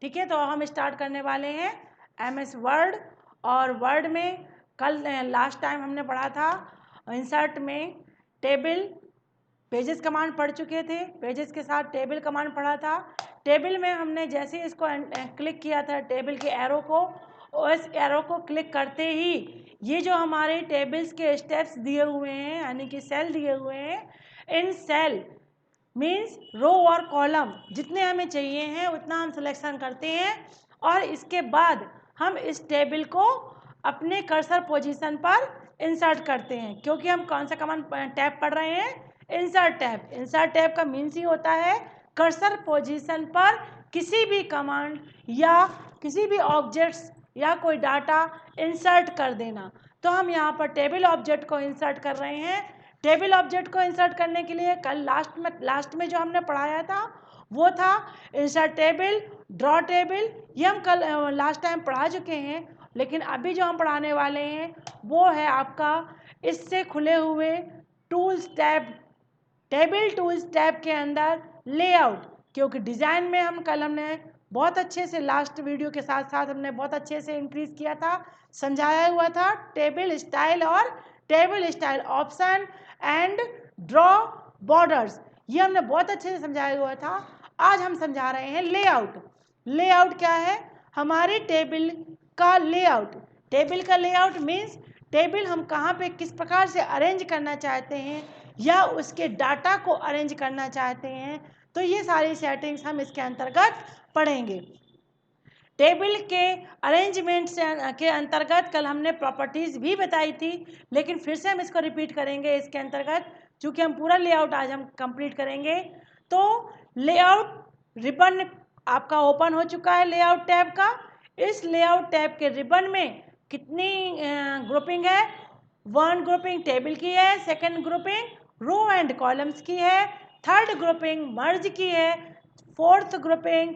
ठीक है, तो हम स्टार्ट करने वाले हैं MS वर्ड। और वर्ड में कल लास्ट टाइम हमने पढ़ा था इंसर्ट में टेबल पेजेस कमांड पढ़ चुके थे, पेजेस के साथ टेबल कमांड पढ़ा था। टेबल में हमने जैसे इसको क्लिक किया था टेबल के एरो को, और इस एरो को क्लिक करते ही ये जो हमारे टेबल्स के स्टेप्स दिए हुए हैं यानी कि सेल दिए हुए हैं, इन सेल मीन्स रो और कॉलम जितने हमें चाहिए हैं उतना हम सिलेक्शन करते हैं, और इसके बाद हम इस टेबल को अपने कर्सर पोजीशन पर इंसर्ट करते हैं। क्योंकि हम कौन सा कमांड टैब पढ़ रहे हैं, इंसर्ट टैब। इंसर्ट टैब का मीन्स ही होता है कर्सर पोजीशन पर किसी भी कमांड या किसी भी ऑब्जेक्ट्स या कोई डाटा इंसर्ट कर देना। तो हम यहाँ पर टेबल ऑब्जेक्ट को इंसर्ट कर रहे हैं। टेबल ऑब्जेक्ट को इंसर्ट करने के लिए कल लास्ट में जो हमने पढ़ाया था वो था इंसर्ट टेबल, ड्रॉ टेबल। ये हम कल लास्ट टाइम पढ़ा चुके हैं, लेकिन अभी जो हम पढ़ाने वाले हैं वो है आपका इससे खुले हुए tools tab, table tools tab के अंदर लेआउट। क्योंकि डिज़ाइन में हमने बहुत अच्छे से लास्ट वीडियो के साथ साथ हमने बहुत अच्छे से इंक्रीज किया था, समझाया हुआ था टेबल स्टाइल और table style option and draw borders, ये हमने बहुत अच्छे से समझाया हुआ था। आज हम समझा रहे हैं लेआउट। लेआउट क्या है, हमारे टेबल का लेआउट। टेबल का लेआउट मीन्स टेबल हम कहाँ पे किस प्रकार से अरेंज करना चाहते हैं या उसके डाटा को अरेंज करना चाहते हैं, तो ये सारी सेटिंग्स हम इसके अंतर्गत पढ़ेंगे। टेबल के अरेंजमेंट के अंतर्गत कल हमने प्रॉपर्टीज़ भी बताई थी, लेकिन फिर से हम इसको रिपीट करेंगे इसके अंतर्गत, क्योंकि हम पूरा लेआउट आज हम कंप्लीट करेंगे। तो लेआउट रिबन आपका ओपन हो चुका है लेआउट टैब का। इस लेआउट टैब के रिबन में कितनी ग्रुपिंग है, 1 ग्रुपिंग टेबल की है, 2nd grouping row and columns की है, 3rd ग्रुपिंग मर्ज की है, 4th ग्रुपिंग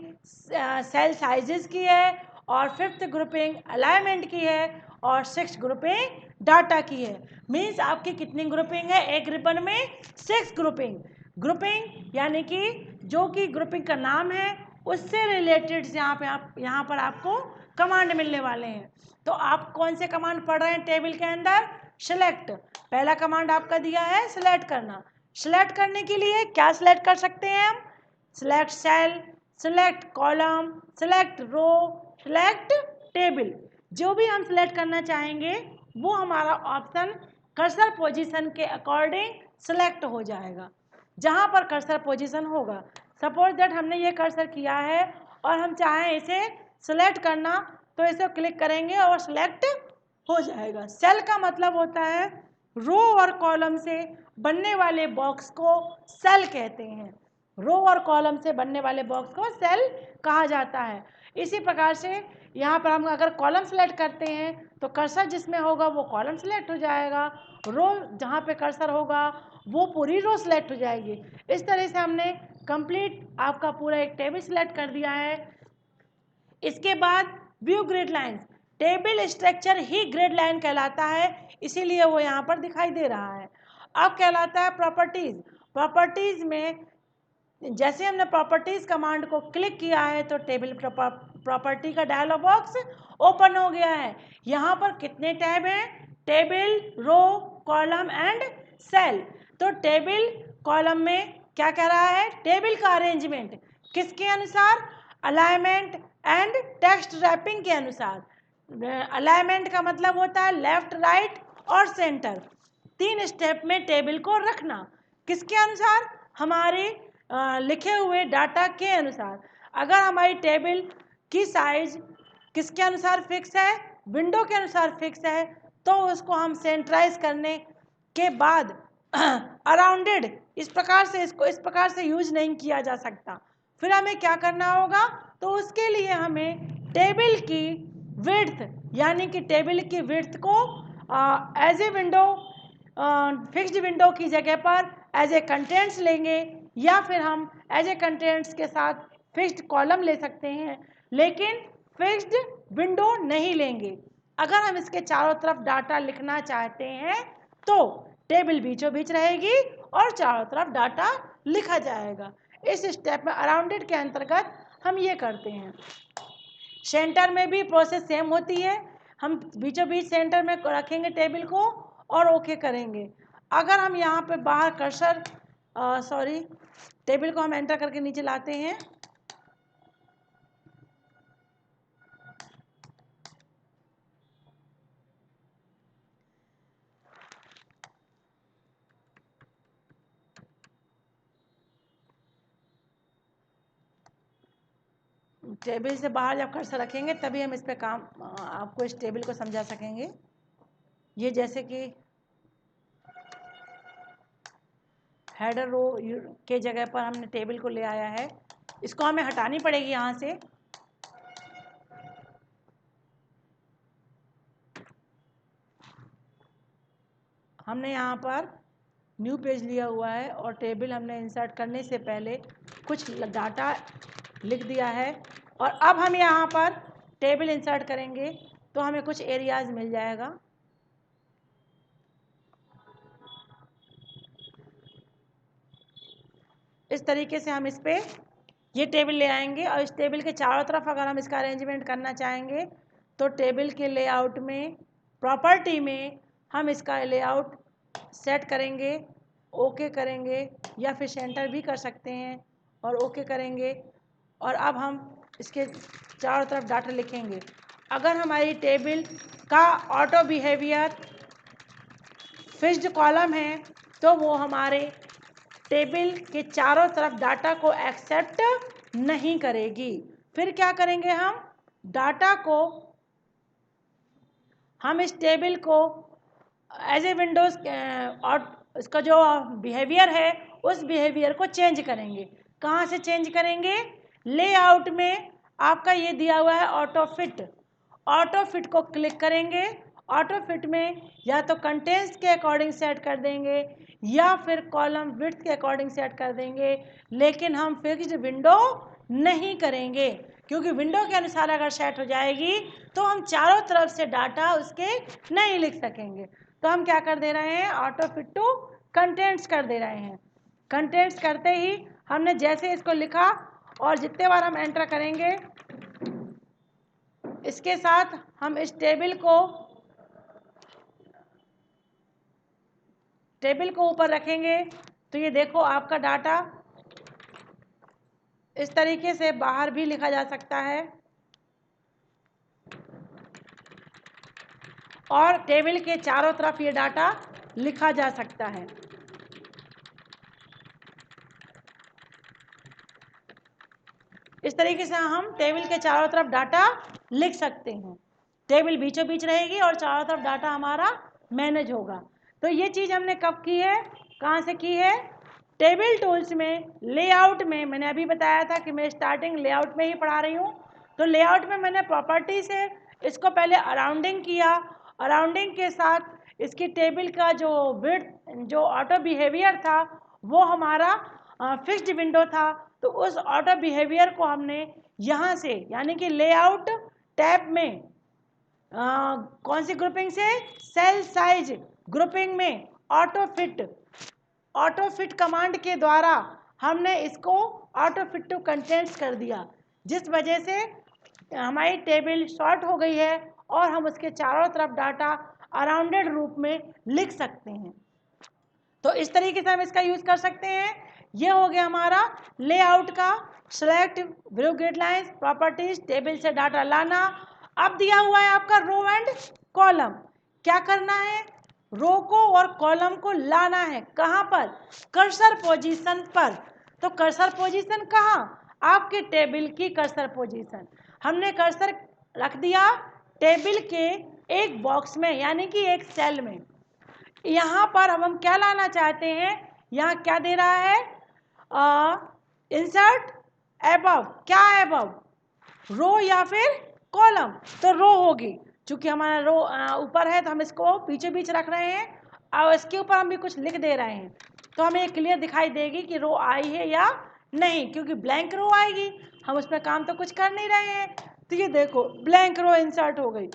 सेल साइजेस की है, और 5th ग्रुपिंग अलाइनमेंट की है, और 6th ग्रुपिंग डाटा की है। मीन्स आपकी कितनी ग्रुपिंग है एक रिबन में, 6 ग्रुपिंग। ग्रुपिंग यानी कि जो कि ग्रुपिंग का नाम है उससे रिलेटेड यहाँ पर आपको कमांड मिलने वाले हैं। तो आप कौन से कमांड पढ़ रहे हैं टेबल के अंदर, सिलेक्ट। पहला कमांड आपका दिया है सिलेक्ट करना। सिलेक्ट करने के लिए क्या सिलेक्ट कर सकते हैं हम, select cell, select column, select row, select table. जो भी हम सिलेक्ट करना चाहेंगे वो हमारा ऑप्शन कर्सर पोजीशन के अकॉर्डिंग सिलेक्ट हो जाएगा जहाँ पर कर्सर पोजीशन होगा। सपोज दैट हमने ये कर्सर किया है और हम चाहें इसे सिलेक्ट करना, तो इसे क्लिक करेंगे और सिलेक्ट हो जाएगा। सेल का मतलब होता है रो और कॉलम से बनने वाले बॉक्स को सेल कहते हैं। रो और कॉलम से बनने वाले बॉक्स को सेल कहा जाता है। इसी प्रकार से यहाँ पर हम अगर कॉलम सेलेक्ट करते हैं तो कर्सर जिसमें होगा वो कॉलम सेलेक्ट हो जाएगा, रो जहाँ पे कर्सर होगा वो पूरी रो सेलेक्ट हो जाएगी। इस तरह से हमने कंप्लीट आपका पूरा एक टेबल सेलेक्ट कर दिया है। इसके बाद view grid lines, table structure ही ग्रिड लाइन कहलाता है, इसीलिए वो यहाँ पर दिखाई दे रहा है। अब कहलाता है प्रॉपर्टीज। प्रॉपर्टीज में जैसे हमने प्रॉपर्टीज कमांड को क्लिक किया है तो टेबल प्रॉपर्टी का डायलॉग बॉक्स ओपन हो गया है। यहाँ पर कितने टैब हैं, table, row, column and cell. तो टेबल कॉलम में क्या कह रहा है, टेबल का अरेंजमेंट किसके अनुसार, अलाइनमेंट एंड टेक्स्ट रैपिंग के अनुसार। अलाइनमेंट का मतलब होता है लेफ्ट, राइट और सेंटर, 3 स्टेप में टेबल को रखना। किसके अनुसार, हमारे लिखे हुए डाटा के अनुसार। अगर हमारी टेबल की साइज किसके अनुसार फिक्स है, विंडो के अनुसार फिक्स है, तो उसको हम सेंट्राइज करने के बाद अराउंडेड इसको इस प्रकार से यूज नहीं किया जा सकता। फिर हमें क्या करना होगा, तो उसके लिए हमें टेबल की विड्थ यानी कि टेबल की विड्थ को as a window, fixed window की जगह पर एज ए कंटेंट्स लेंगे, या फिर हम एज ए कंटेंट्स के साथ फिक्स्ड कॉलम ले सकते हैं, लेकिन फिक्स्ड विंडो नहीं लेंगे। अगर हम इसके चारों तरफ डाटा लिखना चाहते हैं तो टेबल बीचों बीच रहेगी और चारों तरफ डाटा लिखा जाएगा। इस स्टेप में अराउंडेड के अंतर्गत हम ये करते हैं। सेंटर में भी प्रोसेस सेम होती है, हम बीचों बीच सेंटर में रखेंगे टेबल को और ओके करेंगे। अगर हम यहाँ पे बाहर कर्सर टेबल को हम एंटर करके नीचे लाते हैं, टेबल से बाहर जब कर्सर रखेंगे तभी हम इस पे काम आपको इस टेबल को समझा सकेंगे। ये जैसे कि हेडर रो के जगह पर हमने टेबल को ले आया है, इसको हमें हटानी पड़ेगी यहाँ से। हमने यहाँ पर न्यू पेज लिया हुआ है और टेबल हमने इंसर्ट करने से पहले कुछ डाटा लिख दिया है, और अब हम यहाँ पर टेबल इंसर्ट करेंगे तो हमें कुछ एरियाज मिल जाएगा। इस तरीके से हम इस पे ये टेबल ले आएंगे और इस टेबल के चारों तरफ अगर हम इसका अरेंजमेंट करना चाहेंगे तो टेबल के लेआउट में प्रॉपर्टी में हम इसका लेआउट सेट करेंगे, ओके करेंगे, या फिर सेंटर भी कर सकते हैं और ओके करेंगे। और अब हम इसके चारों तरफ डाटा लिखेंगे। अगर हमारी टेबल का ऑटो बिहेवियर फिक्स्ड कॉलम है तो वो हमारे टेबल के चारों तरफ डाटा को एक्सेप्ट नहीं करेगी। फिर क्या करेंगे, हम डाटा को, हम इस टेबल को एज ए विंडोज और इसका जो बिहेवियर है उस बिहेवियर को चेंज करेंगे। कहाँ से चेंज करेंगे? लेआउट में आपका ये दिया हुआ है ऑटो फिट, ऑटो फिट को क्लिक करेंगे। ऑटो फिट में या तो कंटेंट्स के अकॉर्डिंग सेट कर देंगे या फिर कॉलम विड्थ के अकॉर्डिंग सेट कर देंगे, लेकिन हम फिक्स्ड विंडो नहीं करेंगे, क्योंकि विंडो के अनुसार अगर सेट हो जाएगी तो हम चारों तरफ से डाटा उसके नहीं लिख सकेंगे। तो हम क्या कर दे रहे हैं, ऑटो फिट टू कंटेंट्स कर दे रहे हैं। कंटेंट्स करते ही हमने जैसे इसको लिखा और जितने बार हम एंटर करेंगे इसके साथ हम इस टेबल को ऊपर रखेंगे तो ये देखो आपका डाटा इस तरीके से बाहर भी लिखा जा सकता है और टेबल के चारों तरफ ये डाटा लिखा जा सकता है। इस तरीके से हम टेबल के चारों तरफ डाटा लिख सकते हैं। टेबल बीचों बीच रहेगी और चारों तरफ डाटा हमारा मैनेज होगा। तो ये चीज़ हमने कब की है, कहाँ से की है? टेबल टूल्स में लेआउट में। मैंने अभी बताया था कि मैं स्टार्टिंग लेआउट में ही पढ़ा रही हूँ। तो लेआउट में मैंने प्रॉपर्टी से इसको पहले अराउंडिंग किया, अराउंडिंग के साथ इसकी टेबल का जो विड्थ, जो ऑटो बिहेवियर था वो हमारा फिक्स्ड विंडो था। तो उस ऑटो बिहेवियर को हमने यहाँ से यानी कि लेआउट टैब में कौन सी ग्रुपिंग से, सेल साइज ग्रुपिंग में ऑटो फिट कमांड के द्वारा हमने इसको ऑटो फिट टू कंटेंट्स कर दिया, जिस वजह से हमारी टेबल शॉर्ट हो गई है और हम उसके चारों तरफ डाटा अराउंडेड रूप में लिख सकते हैं। तो इस तरीके से हम इसका यूज कर सकते हैं। ये हो गया हमारा लेआउट का। Select view grid lines, properties, table से डाटा लाना। अब दिया हुआ है आपका रो एंड कॉलम। क्या करना है? रो को और कॉलम को लाना है। कहाँ पर? कर्सर पोजीशन पर। तो कर्सर पोजीशन कहाँ? आपके टेबल की कर्सर पोजीशन। हमने कर्सर रख दिया टेबल के एक बॉक्स में यानी कि एक सेल में। यहाँ पर हम क्या लाना चाहते हैं? यहाँ क्या दे रहा है? Insert above. क्या एबव? रो या फिर कॉलम? तो रो होगी, चूंकि हमारा रो ऊपर है तो हम इसको पीछे बीच रख रहे हैं और इसके ऊपर हम भी कुछ लिख दे रहे हैं तो हमें क्लियर दिखाई देगी कि रो आई है या नहीं, क्योंकि ब्लैंक रो आएगी, हम उस पर काम तो कुछ कर नहीं रहे हैं। तो ये देखो ब्लैंक रो इंसर्ट हो गई।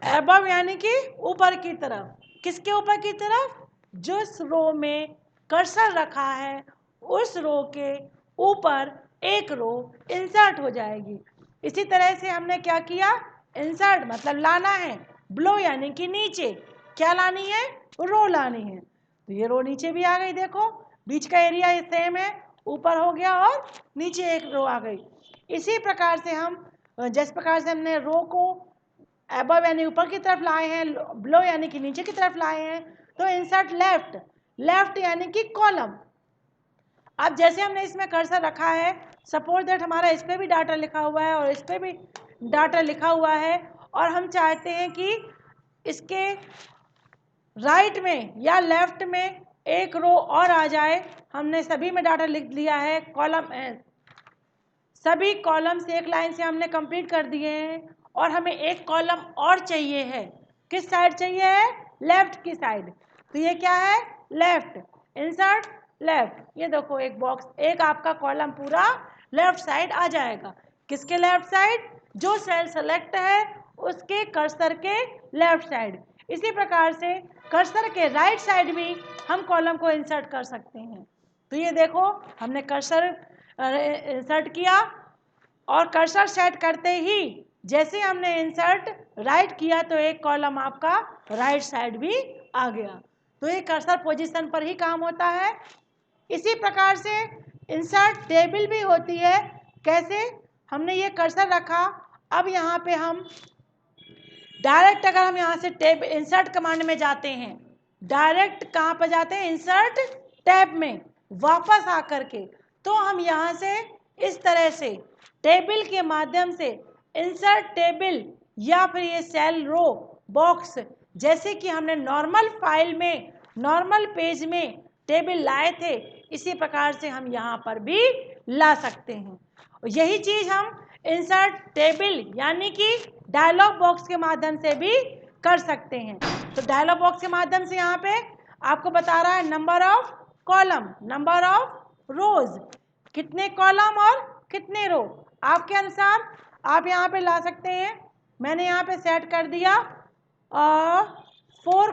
एबव यानी कि ऊपर की तरफ। किसके ऊपर की तरफ? जिस रो में कर्सर रखा है उस रो के ऊपर एक रो इंसर्ट हो जाएगी। इसी तरह से हमने क्या किया, इंसर्ट मतलब लाना है, बिलो यानी कि नीचे, क्या लानी है, रो लानी है। तो ये रो नीचे भी आ गई, देखो बीच का एरिया सेम है, ऊपर हो गया और नीचे एक रो आ गई। इसी प्रकार से हम जिस प्रकार से हमने रो को अबव यानी ऊपर की तरफ लाए हैं, बिलो यानी कि नीचे की तरफ लाए हैं, तो इंसर्ट लेफ्ट, लेफ्ट यानी कि कॉलम। अब जैसे हमने इसमें कर्सर रखा है, सपोज दैट हमारा इस पर भी डाटा लिखा हुआ है और इस पर भी डाटा लिखा हुआ है, और हम चाहते हैं कि इसके राइट में या लेफ्ट में एक रो और आ जाए। हमने सभी में डाटा लिख लिया है, कॉलम सभी कॉलम्स एक लाइन से हमने कंप्लीट कर दिए हैं, और हमें एक कॉलम और चाहिए है। किस साइड चाहिए है, लेफ्ट की साइड। तो ये क्या है, लेफ्ट, इंसर्ट लेफ्ट। ये देखो एक बॉक्स, एक आपका कॉलम पूरा लेफ्ट साइड आ जाएगा। किसके लेफ्ट साइड, जो सेल सेलेक्ट है उसके कर्सर के लेफ्ट साइड। इसी प्रकार से कर्सर के राइट साइड भी हम कॉलम को इंसर्ट कर सकते हैं। तो ये देखो हमने कर्सर इंसर्ट किया, और कर्सर सेट करते ही जैसे हमने इंसर्ट राइट किया तो एक कॉलम आपका राइट साइड भी आ गया। तो ये कर्सर पोजीशन पर ही काम होता है। इसी प्रकार से इंसर्ट टेबल भी होती है। कैसे, हमने ये कर्सर रखा, अब यहाँ पे हम डायरेक्ट अगर हम यहाँ से टेब इंसर्ट कमांड में जाते हैं, डायरेक्ट कहाँ पर जाते हैं, इंसर्ट टैब में वापस आकर के, तो हम यहाँ से इस तरह से टेबल के माध्यम से इंसर्ट टेबल या फिर ये सेल रो बॉक्स, जैसे कि हमने नॉर्मल फाइल में नॉर्मल पेज में टेबल लाए थे, इसी प्रकार से हम यहाँ पर भी ला सकते हैं। यही चीज हम इंसर्ट टेबल यानी कि डायलॉग बॉक्स के माध्यम से भी कर सकते हैं। तो डायलॉग बॉक्स के माध्यम से यहाँ पे आपको बता रहा है number of column, number of रोज, कितने कॉलम और कितने रो, आपके अनुसार आप यहाँ पे ला सकते हैं। मैंने यहाँ पे सेट कर दिया 4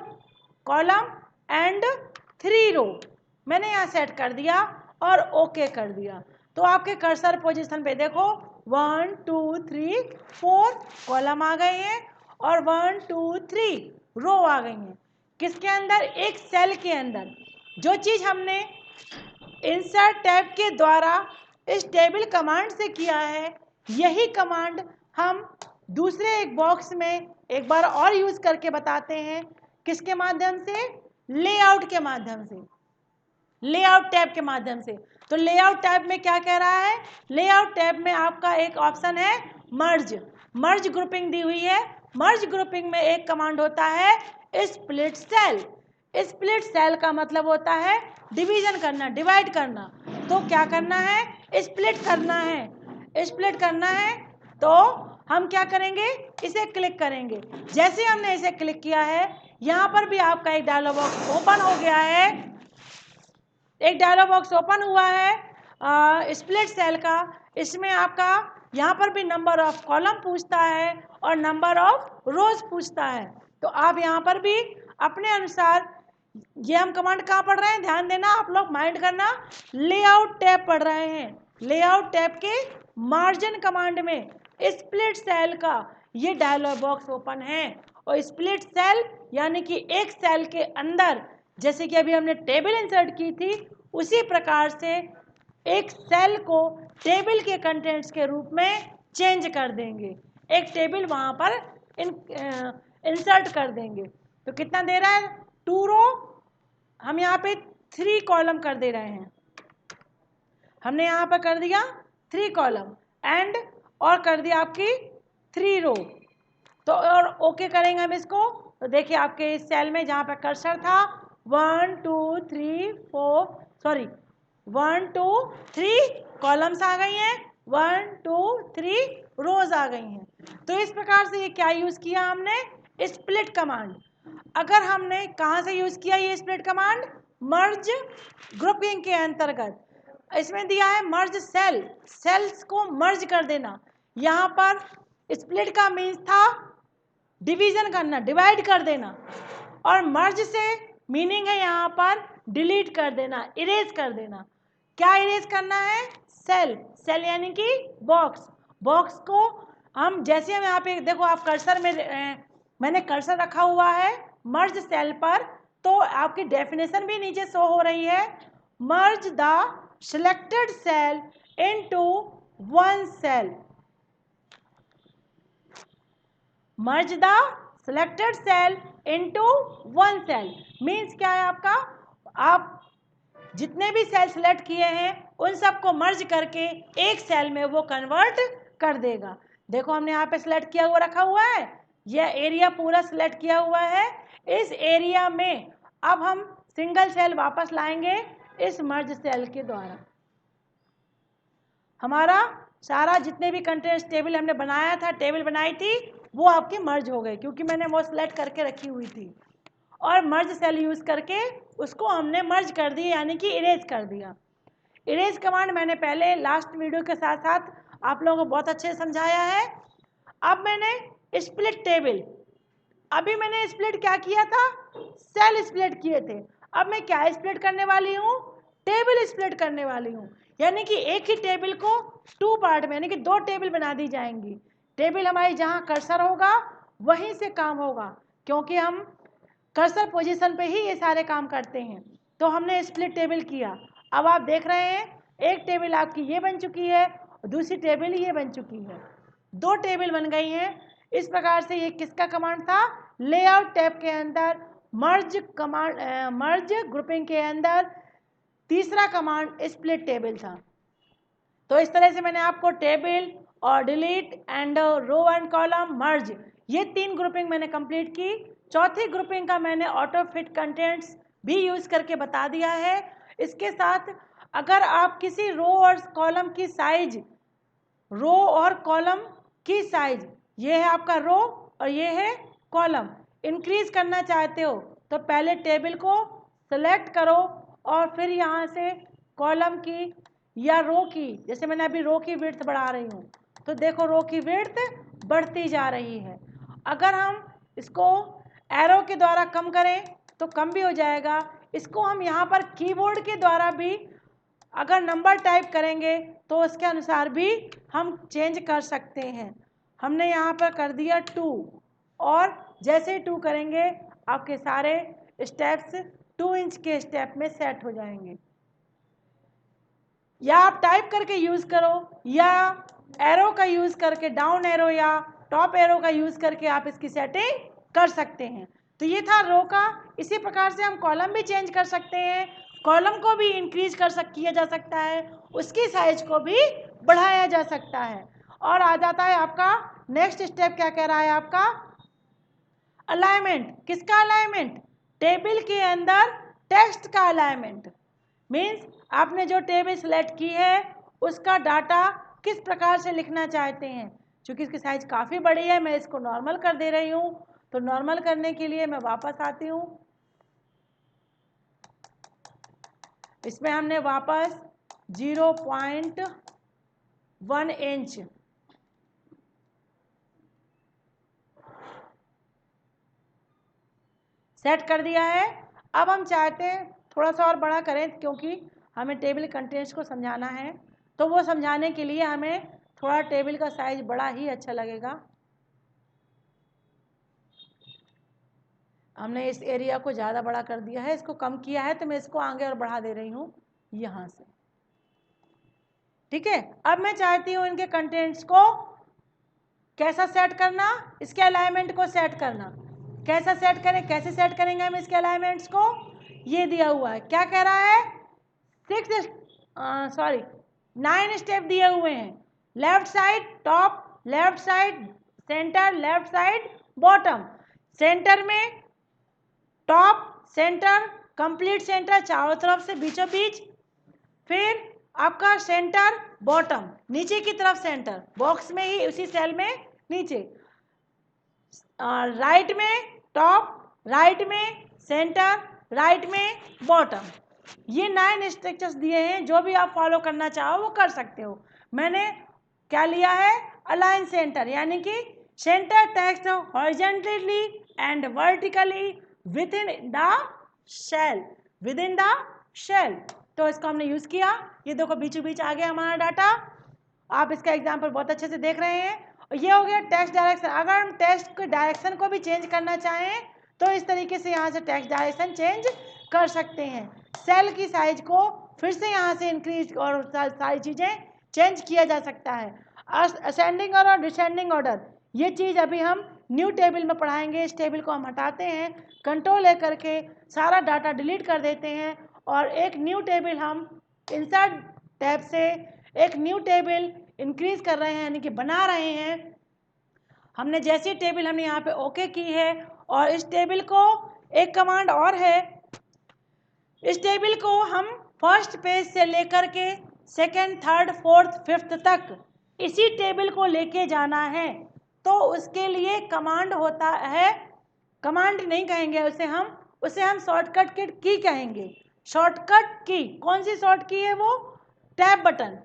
कॉलम एंड 3 रो, मैंने यहाँ सेट कर दिया और ओके कर दिया। तो आपके कर्सर पोजीशन पे देखो 1 2 3 4 कॉलम आ गए हैं और 1 2 3 रो आ गई हैं। किसके अंदर, एक सेल के अंदर। जो चीज़ हमने इंसर्ट टैब के द्वारा इस टेबल कमांड से किया है, यही कमांड हम दूसरे एक बॉक्स में एक बार और यूज करके बताते हैं। किसके माध्यम से, लेआउट के माध्यम से, लेआउट टैब के माध्यम से। तो लेआउट टैब में क्या कह रहा है, लेआउट टैब में आपका एक ऑप्शन है मर्ज, मर्ज ग्रुपिंग दी हुई है। मर्ज ग्रुपिंग में एक कमांड होता है स्प्लिट सेल। स्प्लिट सेल का मतलब होता है डिवीजन करना, डिवाइड करना। तो क्या करना है, स्प्लिट करना है, स्प्लिट करना है। तो हम क्या करेंगे, इसे क्लिक करेंगे। जैसे हमने इसे क्लिक किया है, यहाँ पर भी आपका एक डायलॉग बॉक्स ओपन हो गया है, एक डायलॉग बॉक्स ओपन हुआ है स्प्लिट सेल का। इसमें आपका यहाँ पर भी नंबर ऑफ कॉलम पूछता है और नंबर ऑफ रोज पूछता है। तो आप यहाँ पर भी अपने अनुसार, ये हम कमांड कहाँ पढ़ रहे हैं, ध्यान देना आप लोग, माइंड करना, लेआउट टैब पढ़ रहे हैं। लेआउट टैब के मार्जिन कमांड में स्प्लिट सेल का ये डायलॉग बॉक्स ओपन है। और स्प्लिट सेल यानी कि एक सेल के अंदर, जैसे कि अभी हमने टेबल इंसर्ट की थी, उसी प्रकार से एक सेल को टेबल के कंटेंट्स के रूप में चेंज कर देंगे, एक टेबल वहाँ पर इंसर्ट कर देंगे। तो कितना दे रहा है, 2 रो, हम यहाँ पे 3 कॉलम कर दे रहे हैं। हमने यहाँ पर कर दिया 3 कॉलम एंड और कर दिया आपकी 3 रो। तो और ओके करेंगे हम इसको। तो देखिए आपके इस सेल में जहाँ पर कर्सर था 1 2 3 4 सॉरी 1 2 3 कॉलम्स आ गई हैं, 1 2 3 रोज आ गई हैं। तो इस प्रकार से ये क्या यूज़ किया हमने, स्प्लिट कमांड। अगर हमने कहाँ से यूज़ किया ये स्प्लिट कमांड, मर्ज ग्रुपिंग के अंतर्गत। इसमें दिया है मर्ज सेल, सेल्स को मर्ज कर देना। यहाँ पर स्प्लिट का मीन्स था डिवीजन करना, डिवाइड कर देना, और मर्ज से मीनिंग है यहाँ पर डिलीट कर देना, इरेज कर देना। क्या इरेज करना है, सेल, सेल यानी कि बॉक्स, बॉक्स को हम जैसे हम यहाँ पे देखो, आप कर्सर में मैंने कर्सर रखा हुआ है मर्ज सेल पर, तो आपकी डेफिनेशन भी नीचे शो हो रही है, merge the selected cell into one cell. Merge the selected cell into one cell means क्या है आपका, आप जितने भी सेल सेलेक्ट किए हैं उन सबको मर्ज करके एक सेल में वो कन्वर्ट कर देगा। देखो हमने यहाँ पे सिलेक्ट किया हुआ रखा हुआ है, यह एरिया पूरा सिलेक्ट किया हुआ है। इस एरिया में अब हम सिंगल सेल वापस लाएंगे इस मर्ज सेल के द्वारा। हमारा सारा जितने भी कंटेंट्स टेबल हमने बनाया था, टेबल बनाई थी, वो आपकी मर्ज हो गई क्योंकि मैंने वो सिलेक्ट करके रखी हुई थी। और मर्ज सेल यूज़ करके उसको हमने मर्ज कर दिया, यानी कि इरेज कर दिया। इरेज कमांड मैंने पहले लास्ट वीडियो के साथ साथ आप लोगों को बहुत अच्छे से समझाया है। अब मैंने स्प्लिट टेबल, अभी मैंने स्प्लिट क्या किया था, सेल स्प्लिट किए थे। अब मैं क्या स्प्लिट करने वाली हूँ, टेबल स्प्लिट करने वाली हूँ, यानी कि एक ही टेबल को टू पार्ट में, यानी कि दो टेबल बना दी जाएंगी। टेबल हमारी जहाँ कर्सर होगा वहीं से काम होगा, क्योंकि हम कर्सर पोजीशन पे ही ये सारे काम करते हैं। तो हमने स्प्लिट टेबल किया। अब आप देख रहे हैं एक टेबल आपकी ये बन चुकी है, दूसरी टेबल ये बन चुकी है, दो टेबल बन गई हैं। इस प्रकार से ये किसका कमांड था, लेआउट टैब के अंदर मर्ज कमांड, मर्ज ग्रुपिंग के अंदर तीसरा कमांड स्प्लिट टेबल था। तो इस तरह से मैंने आपको टेबल और delete and row and column merge, ये तीन ग्रुपिंग मैंने कंप्लीट की। चौथी ग्रुपिंग का मैंने ऑटो फिट कंटेंट्स भी यूज़ करके बता दिया है। इसके साथ अगर आप किसी रो और कॉलम की साइज, रो और कॉलम की साइज, ये है आपका रो और ये है कॉलम, इंक्रीज करना चाहते हो तो पहले टेबल को सेलेक्ट करो और फिर यहाँ से कॉलम की या रो की, जैसे मैंने अभी रो की विड्थ बढ़ा रही हूँ, तो देखो रो की विड्थ बढ़ती जा रही है। अगर हम इसको एरो के द्वारा कम करें तो कम भी हो जाएगा। इसको हम यहाँ पर कीबोर्ड के द्वारा भी अगर नंबर टाइप करेंगे तो उसके अनुसार भी हम चेंज कर सकते हैं। हमने यहाँ पर कर दिया 2, और जैसे ही 2 करेंगे आपके सारे स्टेप्स 2 इंच के स्टेप में सेट हो जाएंगे। या आप टाइप करके यूज़ करो या एरो का यूज़ करके, डाउन एरो या टॉप एरो का यूज़ करके आप इसकी सेटिंग कर सकते हैं। तो ये था रो का। इसी प्रकार से हम कॉलम भी चेंज कर सकते हैं, कॉलम को भी इंक्रीज किया जा सकता है, उसकी साइज को भी बढ़ाया जा सकता है। और आ जाता है आपका नेक्स्ट स्टेप, क्या कह रहा है आपका, अलाइनमेंट। किसका अलाइनमेंट, टेबल के अंदर टेक्स्ट का अलाइनमेंट। मीन्स आपने जो टेबल सेलेक्ट की है उसका डाटा किस प्रकार से लिखना चाहते हैं। क्योंकि इसकी साइज काफ़ी बड़ी है, मैं इसको नॉर्मल कर दे रही हूँ। तो नॉर्मल करने के लिए मैं वापस आती हूँ, इसमें हमने वापस 0.1 इंच सेट कर दिया है। अब हम चाहते हैं थोड़ा सा और बड़ा करें, क्योंकि हमें टेबल कंटेंट्स को समझाना है, तो वो समझाने के लिए हमें थोड़ा टेबल का साइज बड़ा ही अच्छा लगेगा। हमने इस एरिया को ज़्यादा बड़ा कर दिया है, इसको कम किया है, तो मैं इसको आगे और बढ़ा दे रही हूँ यहाँ से। ठीक है, अब मैं चाहती हूँ इनके कंटेंट्स को कैसा सेट करना, इसके अलाइनमेंट को सेट करना। कैसा सेट करें, कैसे सेट करेंगे हम इसके अलाइनमेंट्स को, ये दिया हुआ है। क्या कह रहा है, 9 स्टेप दिए हुए हैं। Left side top, left side centre, left side bottom. Centre में टॉप, सेंटर, कंप्लीट सेंटर चारों तरफ से बीचों बीच, फिर आपका सेंटर बॉटम, नीचे की तरफ सेंटर, बॉक्स में ही उसी सेल में नीचे, राइट में टॉप, राइट में सेंटर, राइट में बॉटम। ये 9 स्ट्रक्चर्स दिए हैं, जो भी आप फॉलो करना चाहो वो कर सकते हो। मैंने क्या लिया है, अलाइन सेंटर, यानी कि centre text horizontally and vertically within the cell, within the cell. तो इसको हमने यूज़ किया, ये देखो बीचों बीच आ गया हमारा डाटा। आप इसका एग्जाम्पल बहुत अच्छे से देख रहे हैं। और ये हो गया टेक्स्ट डायरेक्शन। अगर हम टेक्स्ट के डायरेक्शन को भी चेंज करना चाहें तो इस तरीके से यहाँ से टेक्स्ट डायरेक्शन चेंज कर सकते हैं। सेल की साइज को फिर से यहाँ से इंक्रीज और सारी चीज़ें चेंज किया जा सकता है। असेंडिंग और डिसेंडिंग ऑर्डर, ये चीज़ अभी हम न्यू टेबल में पढ़ाएंगे। इस टेबल को हम हटाते हैं, कंट्रोल ले करके सारा डाटा डिलीट कर देते हैं और एक न्यू टेबल हम इंसर्ट टैब से एक न्यू टेबल इंक्रीज कर रहे हैं, यानी कि बना रहे हैं। हमने जैसी टेबल हमने यहाँ पे ओके की है और इस टेबल को एक कमांड और है, इस टेबल को हम फर्स्ट पेज से लेकर के सेकंड, थर्ड, फोर्थ, फिफ्थ तक इसी टेबल को लेके जाना है। तो उसके लिए कमांड होता है, कमांड नहीं कहेंगे उसे हम शॉर्टकट की कहेंगे। शॉर्टकट की कौन सी शॉर्ट की है? वो टैब बटन,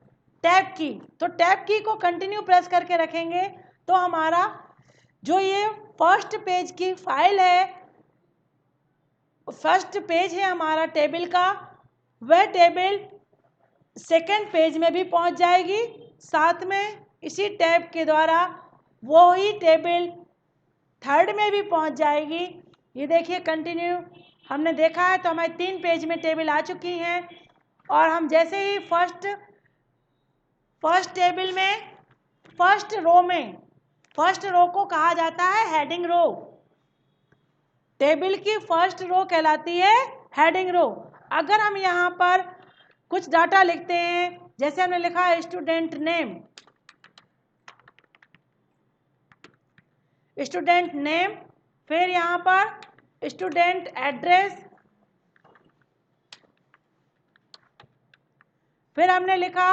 टैब की। तो टैब की को कंटिन्यू प्रेस करके रखेंगे तो हमारा जो ये फर्स्ट पेज की फाइल है, फर्स्ट पेज है हमारा टेबल का, वह टेबल सेकंड पेज में भी पहुंच जाएगी। साथ में इसी टैब के द्वारा वो ही टेबल थर्ड में भी पहुंच जाएगी। ये देखिए कंटिन्यू हमने देखा है तो हमारे 3 पेज में टेबल आ चुकी हैं। और हम जैसे ही फर्स्ट टेबल में फर्स्ट रो को कहा जाता है हेडिंग रो। टेबल की फर्स्ट रो कहलाती है हेडिंग रो। अगर हम यहाँ पर कुछ डाटा लिखते हैं, जैसे हमने लिखा है स्टूडेंट नेम, फिर यहाँ पर स्टूडेंट एड्रेस, फिर हमने लिखा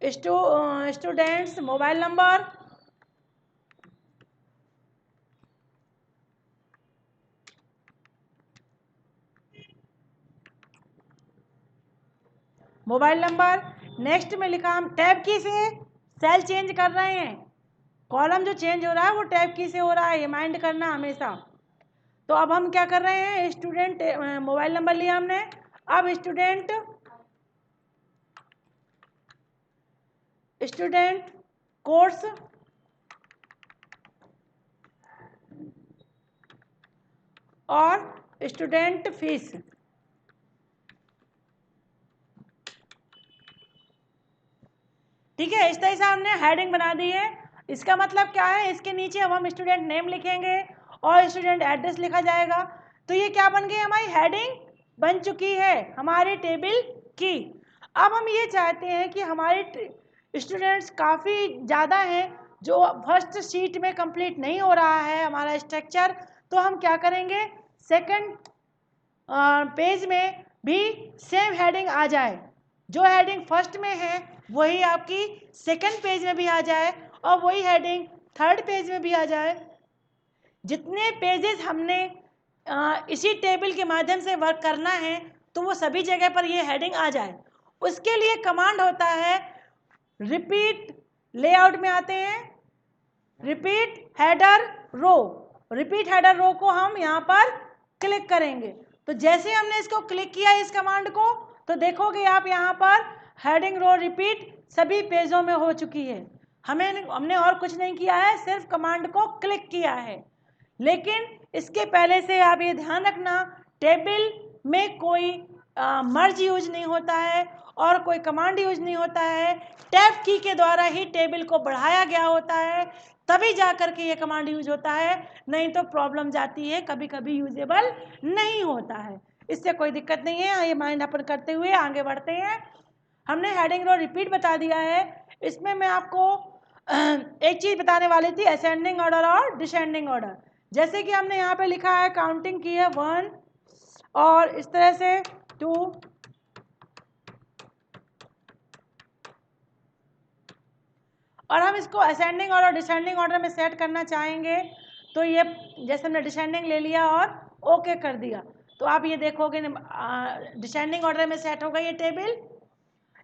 स्टूडेंट्स मोबाइल नंबर, नेक्स्ट में लिखा हम टैब की से सेल चेंज कर रहे हैं, कॉलम जो चेंज हो रहा है वो टैब की से हो रहा है, ये माइंड करना हमेशा। तो अब हम क्या कर रहे हैं, स्टूडेंट मोबाइल नंबर लिया हमने, अब स्टूडेंट कोर्स और स्टूडेंट फीस। ठीक है, इस तरह से हमने हेडिंग बना दी है। इसका मतलब क्या है, इसके नीचे अब हम स्टूडेंट नेम लिखेंगे और स्टूडेंट एड्रेस लिखा जाएगा। तो ये क्या बन गई, हमारी हेडिंग बन चुकी है हमारे टेबल की। अब हम ये चाहते हैं कि हमारे स्टूडेंट्स काफ़ी ज़्यादा हैं, जो फर्स्ट शीट में कंप्लीट नहीं हो रहा है हमारा स्ट्रक्चर। तो हम क्या करेंगे, सेकंड पेज में भी सेम हेडिंग आ जाए, जो हेडिंग फर्स्ट में है वही आपकी सेकंड पेज में भी आ जाए और वही हेडिंग थर्ड पेज में भी आ जाए। जितने पेजेस हमने इसी टेबल के माध्यम से वर्क करना है तो वो सभी जगह पर ये हेडिंग आ जाए। उसके लिए कमांड होता है रिपीट, लेआउट में आते हैं repeat header row. Repeat header row को हम यहाँ पर क्लिक करेंगे। तो जैसे हमने इसको क्लिक किया इस कमांड को, तो देखोगे आप यहाँ पर हेडिंग रो रिपीट सभी पेजों में हो चुकी है। हमने और कुछ नहीं किया है, सिर्फ कमांड को क्लिक किया है। लेकिन इसके पहले से आप ये ध्यान रखना, टेबल में कोई मर्ज यूज नहीं होता है और कोई कमांड यूज नहीं होता है। टैब की के द्वारा ही टेबल को बढ़ाया गया होता है, तभी जा करके ये कमांड यूज होता है, नहीं तो प्रॉब्लम जाती है, कभी कभी यूजेबल नहीं होता है। इससे कोई दिक्कत नहीं है, ये माइंड अपन करते हुए आगे बढ़ते हैं। हमने हेडिंग रो रिपीट बता दिया है। इसमें मैं आपको एक चीज़ बताने वाली थी, असेंडिंग ऑर्डर और डिसेंडिंग ऑर्डर। जैसे कि हमने यहाँ पे लिखा है काउंटिंग की है 1 और इस तरह से 2 और हम इसको असेंडिंग ऑर्डर डिसेंडिंग ऑर्डर में सेट करना चाहेंगे तो ये जैसे हमने डिसेंडिंग ले लिया और ओके कर दिया, तो आप ये देखोगे डिसेंडिंग ऑर्डर में सेट होगा ये टेबल।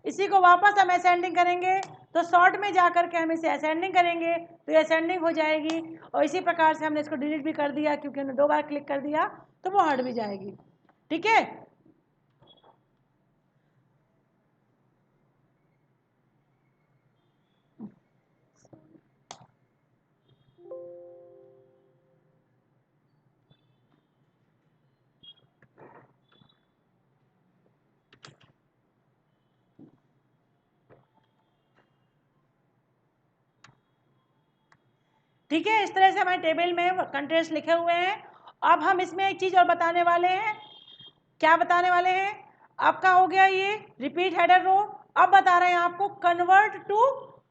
इसी को वापस हम असेंडिंग करेंगे तो शॉर्ट में जा करके हम इसे असेंडिंग करेंगे तो ये असेंडिंग हो जाएगी। और इसी प्रकार से हमने इसको डिलीट भी कर दिया क्योंकि हमने 2 बार क्लिक कर दिया तो वो हट भी जाएगी। ठीक है, ठीक है, इस तरह से हमारे टेबल में कंटेंट्स लिखे हुए हैं। अब हम इसमें एक चीज़ और बताने वाले हैं। क्या बताने वाले हैं? आपका हो गया ये रिपीट हेडर रो। अब बता रहे हैं आपको कन्वर्ट टू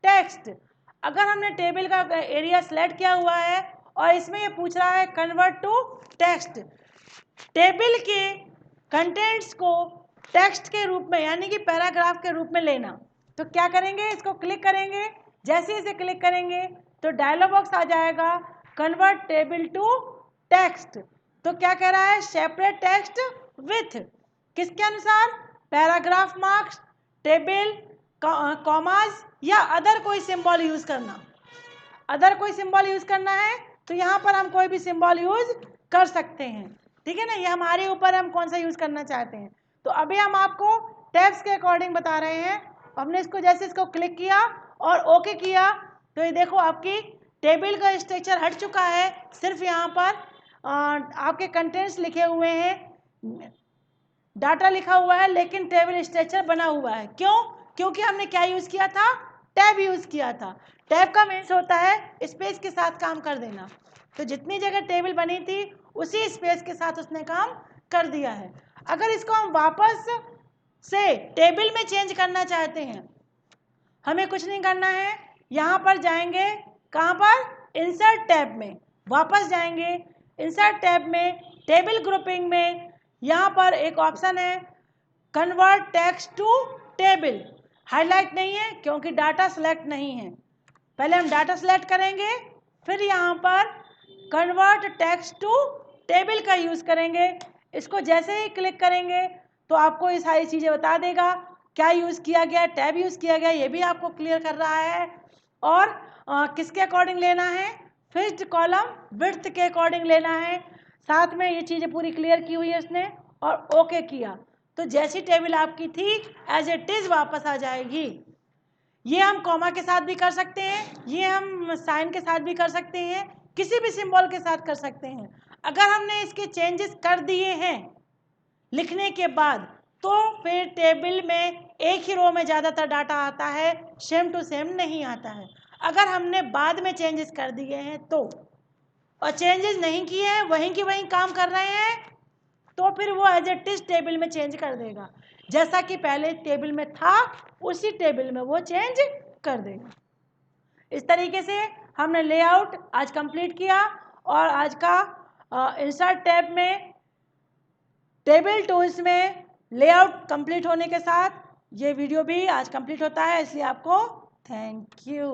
टेक्स्ट। अगर हमने टेबल का एरिया सेलेक्ट किया हुआ है और इसमें ये पूछ रहा है कन्वर्ट टू टेक्स्ट, टेबल के कंटेंट्स को टेक्स्ट के रूप में यानी कि पैराग्राफ के रूप में लेना, तो क्या करेंगे? इसको क्लिक करेंगे। जैसे इसे क्लिक करेंगे तो डायलॉग बॉक्स आ जाएगा कन्वर्ट टेबल टू टेक्स्ट। तो क्या कह रहा है? सेपरेट टेक्स्ट विथ किसके अनुसार? पैराग्राफ मार्क्स, टेबल, कॉमाज या अदर कोई सिंबल यूज करना। अदर कोई सिंबल यूज करना है तो यहाँ पर हम कोई भी सिंबल यूज कर सकते हैं। ठीक है ना, ये हमारे ऊपर हम कौन सा यूज करना चाहते हैं। तो अभी हम आपको टैब्स के अकॉर्डिंग बता रहे हैं। हमने इसको जैसे इसको क्लिक किया और ओके किया तो ये देखो आपकी टेबल का स्ट्रक्चर हट चुका है। सिर्फ यहाँ पर आपके कंटेंट्स लिखे हुए हैं, डाटा लिखा हुआ है, लेकिन टेबल स्ट्रक्चर बना हुआ है। क्यों? क्योंकि हमने क्या यूज किया था? टैब यूज किया था। टैब का मीन्स होता है स्पेस के साथ काम कर देना। तो जितनी जगह टेबल बनी थी उसी स्पेस के साथ उसने काम कर दिया है। अगर इसको हम वापस से टेबल में चेंज करना चाहते हैं, हमें कुछ नहीं करना है। यहाँ पर जाएंगे, कहाँ पर? इंसर्ट टैब में वापस जाएंगे। इंसर्ट टैब में टेबल ग्रुपिंग में यहाँ पर एक ऑप्शन है convert text to table. Highlight नहीं है क्योंकि डाटा सेलेक्ट नहीं है। पहले हम डाटा सेलेक्ट करेंगे, फिर यहाँ पर कन्वर्ट टेक्स्ट टू टेबल का यूज़ करेंगे। इसको जैसे ही क्लिक करेंगे तो आपको ये सारी चीज़ें बता देगा क्या यूज़ किया गया, टैब यूज़ किया गया, ये भी आपको क्लियर कर रहा है। और किसके अकॉर्डिंग लेना है? फिक्स्ड कॉलम विड्थ के अकॉर्डिंग लेना है। साथ में ये चीज़ें पूरी क्लियर की हुई है इसने और ओके किया तो जैसी टेबल आपकी थी एज इट इज़ वापस आ जाएगी। ये हम कॉमा के साथ भी कर सकते हैं, ये हम साइन के साथ भी कर सकते हैं, किसी भी सिंबल के साथ कर सकते हैं। अगर हमने इसके चेंजेस कर दिए हैं लिखने के बाद तो फिर टेबल में एक ही रो में ज़्यादातर डाटा आता है, सेम टू सेम नहीं आता है। अगर हमने बाद में चेंजेस कर दिए हैं तो, और चेंजेस नहीं किए हैं वहीं की वहीं काम कर रहे हैं, तो फिर वो एज इट इज टेबल में चेंज कर देगा। जैसा कि पहले टेबल में था उसी टेबल में वो चेंज कर देगा। इस तरीके से हमने लेआउट आज कंप्लीट किया और आज का इंसर्ट टैब में टेबल टूल्स में लेआउट कंप्लीट होने के साथ ये वीडियो भी आज कंप्लीट होता है। इसलिए आपको थैंक यू।